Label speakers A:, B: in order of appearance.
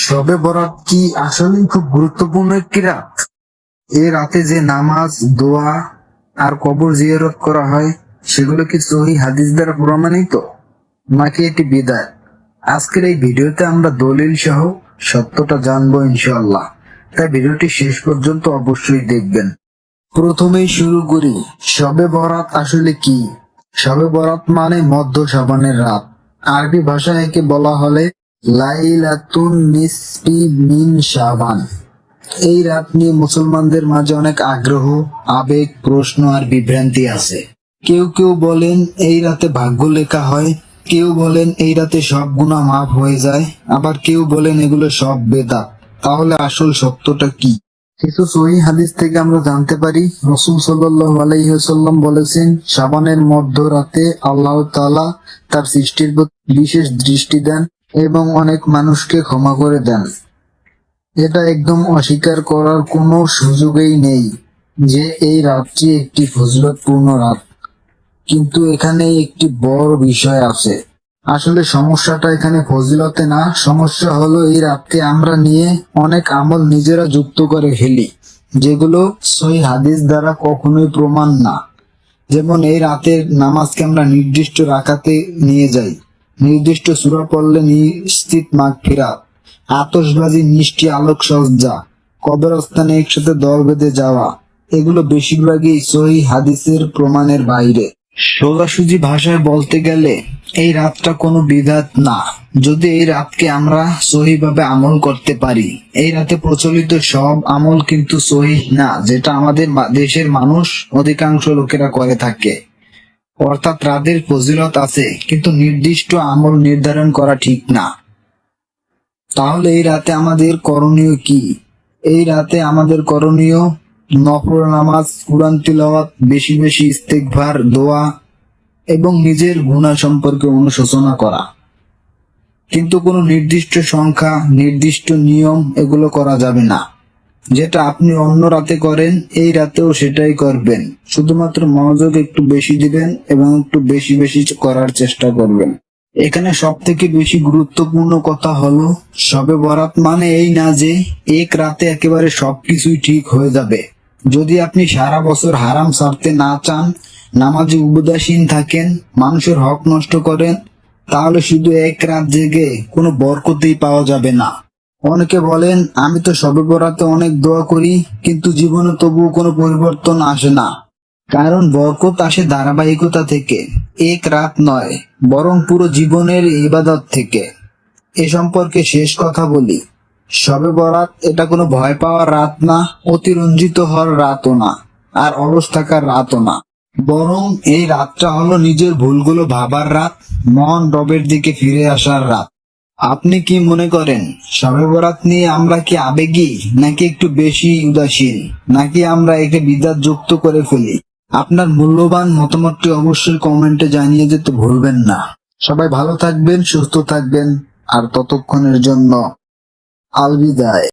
A: শবে বরাত কি আসলেই খুব গুরুত্বপূর্ণ একটি রাত? এই রাতে যে নামাজ, দোয়া আর কবর জিয়ারত করা হয় সেগুলো কি সহিহ হাদিস দ্বারা প্রমাণিত, নাকি এটি বিদআত? আজকের এই ভিডিওতে আমরা দলিল সহ সত্যটা জানবো ইনশাআল্লাহ, তাই ভিডিওটি শেষ পর্যন্ত অবশ্যই দেখবেন। প্রথমেই শুরু করি, শবে বরাত আসলে কি? শবে বরাত মানে মধ্য শাবানের রাত। আরবি ভাষায় একে বলা হলে লাইলাতুন নিসফি মিন শাবান। এই রাত নিয়ে মুসলমানদের মাঝে অনেক আগ্রহ, আবেগ, প্রশ্ন আর বিভ্রান্তি আছে। কেউ কেউ বলেন এই রাতে ভাগ্য লেখা হয়, কেউ বলেন এই রাতে সব গুনাহ মাফ হয়ে যায়, আবার কেউ বলেন এগুলো সব বেদাত। তাহলে আসল সত্যটা কি? কিছু সহিহ হাদিস থেকে আমরা জানতে পারি, রাসূল সাল্লাল্লাহু আলাইহি ওয়াসাল্লাম বলেছেন, শাবানের মধ্যরাতে আল্লাহ তাআলা তার সৃষ্টির প্রতি বিশেষ দৃষ্টি দেন এবং অনেক মানুষকে ক্ষমা করে দেন। এটা একদম অস্বীকার করার কোনো সুযোগই নেই যে এই রাতটি একটি ফজিলতপূর্ণ রাত। কিন্তু এখানে একটি বড় বিষয় আছে। আসলে সমস্যাটা এখানে ফজিলতে না, সমস্যা হলো এই রাতকে আমরা নিয়ে অনেক আমল নিজেরা যুক্ত করে ফেলি, যেগুলো সহিহ হাদিস দ্বারা কখনোই প্রমাণ না। যেমন এই রাতের নামাজকে আমরা নির্দিষ্ট রাকাতে নিয়ে যাই, নির্দিষ্ট সূরা পড়লে নিশ্চিত মাগফিরাত, আতশবাজি, মিষ্টি আলোকসজ্জা, কবরস্থানে একসাথে দল বেঁধে যাওয়া, এগুলো বেশিরভাগই সহিহ হাদিসের প্রমাণের বাইরে। সোজাসুজি ভাষায় বলতে গেলে এই রাতটা কোনো বিদআত না, যদি এই রাতকে আমরা সহিভাবে আমল করতে পারি। এই রাতে প্রচলিত সব আমল কিন্তু সহিহ না, যেটা আমাদের দেশের মানুষ অধিকাংশ লোকেরা করে থাকে। অর্থাৎ রাতের ফজিলত আছে, কিন্তু নির্দিষ্ট আমল নির্ধারণ করা ঠিক না। তাহলে এই রাতে আমাদের করণীয় কি? এই রাতে আমাদের করণীয় নফল নামাজ, কুরআন তিলাওয়াত, বেশি বেশি ইস্তেগফার, দোয়া এবং নিজের গুনাহ সম্পর্কে অনুশোচনা করা। কিন্তু কোনো নির্দিষ্ট সংখ্যা, নির্দিষ্ট নিয়ম এগুলো করা যাবে না। যেটা আপনি অন্য রাতে করেন এই রাতেও সেটাই করবেন, শুধুমাত্র মনোযোগ একটু বেশি দিবেন এবং একটু বেশি বেশি করার চেষ্টা করবেন। এখানে সব থেকে বেশি গুরুত্বপূর্ণ কথা হলো, শবে বরাত মানে এই না যে এক রাতে একেবারে সবকিছুই ঠিক হয়ে যাবে। যদি আপনি সারা বছর হারাম ছাড়তে না চান, নামাজে উদাসীন থাকেন, মানুষের হক নষ্ট করেন, তাহলে শুধু এক রাত জেগে কোনো বরকতই পাওয়া যাবে না। অনেকে বলেন, আমি তো শবে বরাতে অনেক দোয়া করি, কিন্তু জীবনে তবুও কোনো পরিবর্তন আসে না। কারণ বরকত আসে ধারাবাহিকতা থেকে, এক রাত নয়, বরং পুরো জীবনের ইবাদত থেকে। এ সম্পর্কে শেষ কথা বলি, শবে বরাত এটা কোনো ভয় পাওয়ার রাত না, অতিরঞ্জিত হওয়ার রাতও না, আর অলস থাকার রাতও না। বরং এই রাতটা হলো নিজের ভুলগুলো ভাবার রাত, মহান রবের দিকে ফিরে আসার রাত। আপনি কি মনে করেন, শবে বরাত নিয়ে আমরা কি আবেগী, নাকি একটু বেশি উদাসীন, নাকি আমরা একে বিদআত যুক্ত করে ফেলি? আপনার মূল্যবান মতামতটি অবশ্যই কমেন্টে জানিয়ে যেতে ভুলবেন না। সবাই ভালো থাকবেন, সুস্থ থাকবেন, আর ততক্ষণের জন্য আলবিদায়।